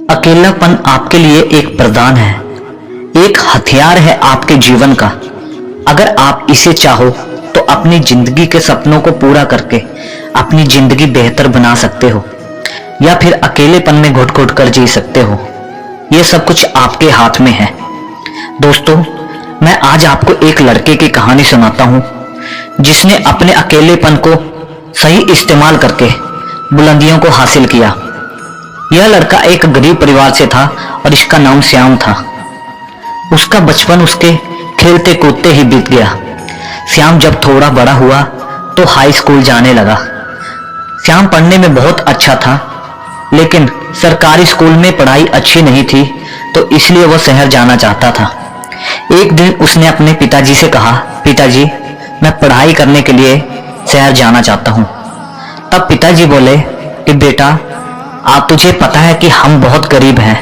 अकेलापन आपके लिए एक वरदान है, एक हथियार है आपके जीवन का। अगर आप इसे चाहो तो अपनी जिंदगी के सपनों को पूरा करके अपनी जिंदगी बेहतर बना सकते हो, या फिर अकेलेपन में घुट घुट कर जी सकते हो। यह सब कुछ आपके हाथ में है। दोस्तों, मैं आज आपको एक लड़के की कहानी सुनाता हूं जिसने अपने अकेलेपन को सही इस्तेमाल करके बुलंदियों को हासिल किया। यह लड़का एक गरीब परिवार से था और इसका नाम श्याम था। उसका बचपन उसके खेलते कूदते ही बीत गया। श्याम जब थोड़ा बड़ा हुआ तो हाई स्कूल जाने लगा। श्याम पढ़ने में बहुत अच्छा था, लेकिन सरकारी स्कूल में पढ़ाई अच्छी नहीं थी, तो इसलिए वह शहर जाना चाहता था। एक दिन उसने अपने पिताजी से कहा, पिताजी, मैं पढ़ाई करने के लिए शहर जाना चाहता हूँ। तब पिताजी बोले कि बेटा, आप तुझे पता है कि हम बहुत गरीब हैं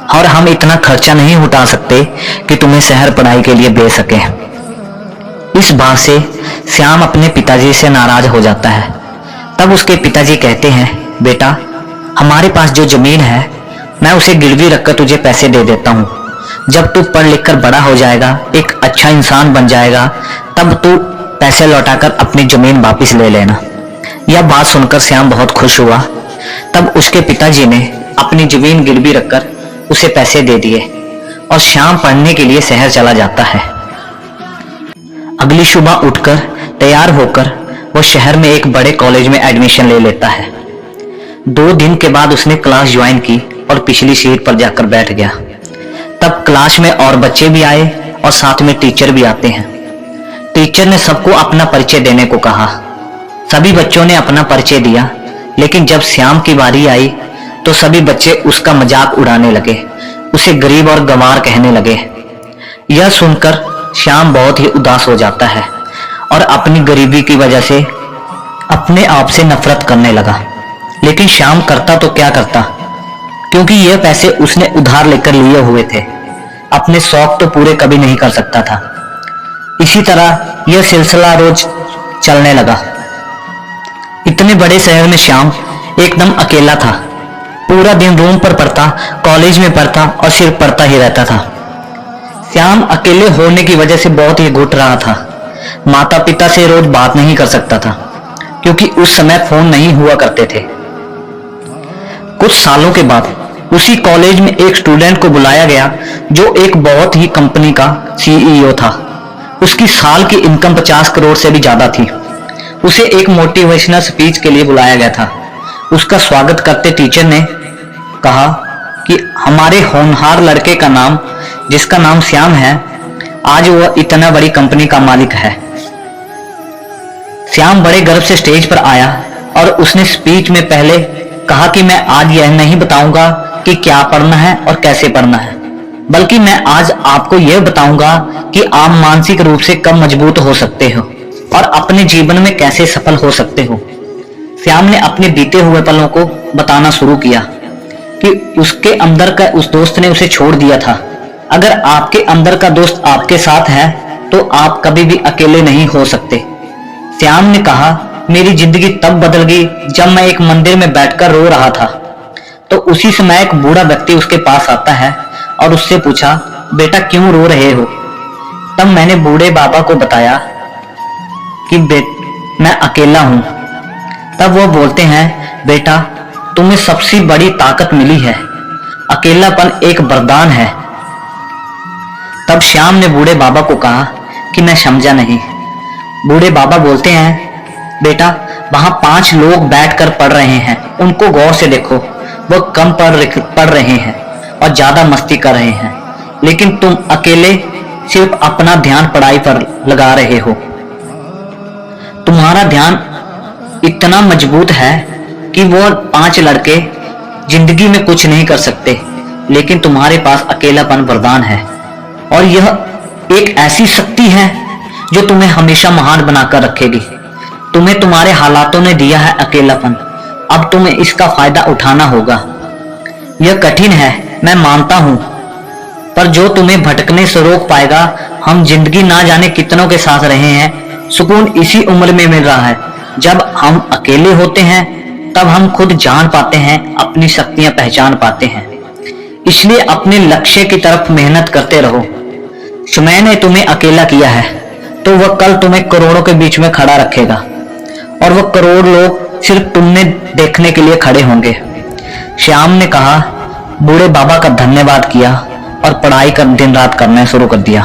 और हम इतना खर्चा नहीं उठा सकते कि तुम्हें शहर पढ़ाई के लिए भेज सके। इस बात से श्याम अपने पिताजी से नाराज हो जाता है। तब उसके पिताजी कहते हैं, बेटा, हमारे पास जो जमीन है मैं उसे गिरवी रखकर तुझे पैसे दे देता हूँ। जब तू पढ़ लिख कर बड़ा हो जाएगा, एक अच्छा इंसान बन जाएगा, तब तू पैसे लौटाकर अपनी जमीन वापस ले लेना। यह बात सुनकर श्याम बहुत खुश हुआ। तब उसके पिताजी ने अपनी जमीन गिरवी रखकर उसे पैसे दे दिए और श्याम पढ़ने के लिए शहर चला जाता है। अगली सुबह उठकर तैयार होकर वो शहर में एक बड़े कॉलेज में एडमिशन ले लेता है। 2 दिन के बाद उसने क्लास ज्वाइन की और पिछली सीट पर जाकर बैठ गया। तब क्लास में और बच्चे भी आए और साथ में टीचर भी आते हैं। टीचर ने सबको अपना परिचय देने को कहा। सभी बच्चों ने अपना परिचय दिया, लेकिन जब श्याम की बारी आई तो सभी बच्चे उसका मजाक उड़ाने लगे, उसे गरीब और गंवार कहने लगे। यह सुनकर श्याम बहुत ही उदास हो जाता है और अपनी गरीबी की वजह से अपने आप से नफरत करने लगा। लेकिन श्याम करता तो क्या करता, क्योंकि यह पैसे उसने उधार लेकर लिए हुए थे। अपने शौक तो पूरे कभी नहीं कर सकता था। इसी तरह यह सिलसिला रोज चलने लगा। इतने बड़े शहर में श्याम एकदम अकेला था। पूरा दिन रूम पर पढ़ता, कॉलेज में पढ़ता और सिर्फ पढ़ता ही रहता था। श्याम अकेले होने की वजह से बहुत ही घुट रहा था। माता पिता से रोज बात नहीं कर सकता था, क्योंकि उस समय फोन नहीं हुआ करते थे। कुछ सालों के बाद उसी कॉलेज में एक स्टूडेंट को बुलाया गया जो एक बहुत ही कंपनी का CEO था। उसकी साल की इनकम 50 करोड़ से भी ज्यादा थी। उसे एक मोटिवेशनल स्पीच के लिए बुलाया गया था। उसका स्वागत करते टीचर ने कहा कि हमारे होनहार लड़के का नाम, जिसका नाम श्याम है, आज वह इतना बड़ी कंपनी का मालिक है। श्याम बड़े गर्व से स्टेज पर आया और उसने स्पीच में पहले कहा कि मैं आज यह नहीं बताऊंगा कि क्या पढ़ना है और कैसे पढ़ना है, बल्कि मैं आज आपको यह बताऊंगा कि आप मानसिक रूप से कब मजबूत हो सकते हो और अपने जीवन में कैसे सफल हो सकते हो। श्याम ने अपने बीते हुए पलों को बताना शुरू किया कि उसके अंदर का उस दोस्त ने उसे छोड़ दिया था। अगर आपके अंदर का दोस्त आपके साथ है तो आप कभी भी अकेले नहीं हो सकते। श्याम ने कहा, मेरी जिंदगी तब बदल गई जब मैं एक मंदिर में बैठकर रो रहा था। तो उसी समय एक बूढ़ा व्यक्ति उसके पास आता है और उससे पूछा, बेटा क्यों रो रहे हो? तब मैंने बूढ़े बाबा को बताया कि मैं अकेला हूं। तब वो बोलते हैं, बेटा, तुम्हें सबसे बड़ी ताकत मिली है। अकेलापन एक वरदान है। तब श्याम ने बूढ़े बाबा को कहा कि मैं समझा नहीं। बूढ़े बाबा बोलते हैं, बेटा, वहां 5 लोग बैठकर पढ़ रहे हैं, उनको गौर से देखो। वो कम पढ़ रहे हैं और ज्यादा मस्ती कर रहे हैं, लेकिन तुम अकेले सिर्फ अपना ध्यान पढ़ाई पर लगा रहे हो। तुम्हारा ध्यान इतना मजबूत है कि वो 5 लड़के जिंदगी में कुछ नहीं कर सकते, लेकिन तुम्हारे पास अकेलापन वरदान है। और यह एक ऐसी शक्ति है जो तुम्हें हमेशा महान बनाकर रखेगी। तुम्हें तुम्हारे हालातों ने दिया है अकेलापन, अब तुम्हें इसका फायदा उठाना होगा। यह कठिन है, मैं मानता हूं, पर जो तुम्हें भटकने से रोक पाएगा। हम जिंदगी ना जाने कितनों के साथ रहे हैं, सुकून इसी उम्र में मिल रहा है। जब हम अकेले होते हैं तब हम खुद जान पाते हैं, अपनी शक्तियां पहचान पाते हैं। इसलिए अपने लक्ष्य की तरफ मेहनत करते रहो। समय ने तुम्हें अकेला किया है तो वह कल तुम्हें करोड़ों के बीच में खड़ा रखेगा और वह करोड़ लोग सिर्फ तुमने देखने के लिए खड़े होंगे। श्याम ने कहा, बूढ़े बाबा का धन्यवाद किया और पढ़ाई कर दिन रात करना शुरू कर दिया।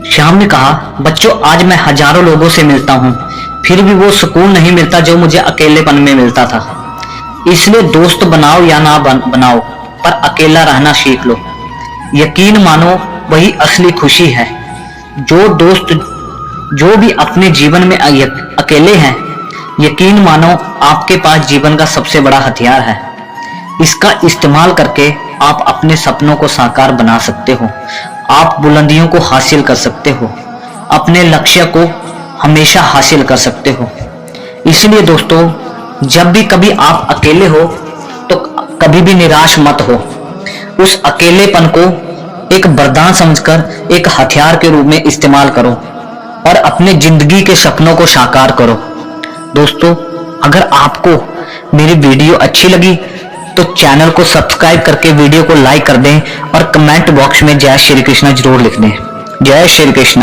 श्याम ने कहा, बच्चों आज मैं हजारों लोगों से मिलता हूं, फिर भी वो सुकून नहीं मिलता जो मुझे अकेलेपन में मिलता था। इसलिए दोस्त बनाओ या ना बनाओ, पर अकेला रहना सीख लो। यकीन मानो वही असली खुशी है। जो दोस्त जो भी अपने जीवन में अकेले हैं, यकीन मानो आपके पास जीवन का सबसे बड़ा हथियार है। इसका इस्तेमाल करके आप अपने सपनों को साकार बना सकते हो, आप बुलंदियों को हासिल कर सकते हो, अपने लक्ष्य को हमेशा हासिल कर सकते हो। इसलिए दोस्तों, जब भी कभी आप अकेले हो तो कभी भी निराश मत हो। उस अकेलेपन को एक वरदान समझकर एक हथियार के रूप में इस्तेमाल करो और अपने जिंदगी के सपनों को साकार करो। दोस्तों, अगर आपको मेरी वीडियो अच्छी लगी तो चैनल को सब्सक्राइब करके वीडियो को लाइक कर दें और कमेंट बॉक्स में जय श्री कृष्ण जरूर लिख दें। जय श्री कृष्ण।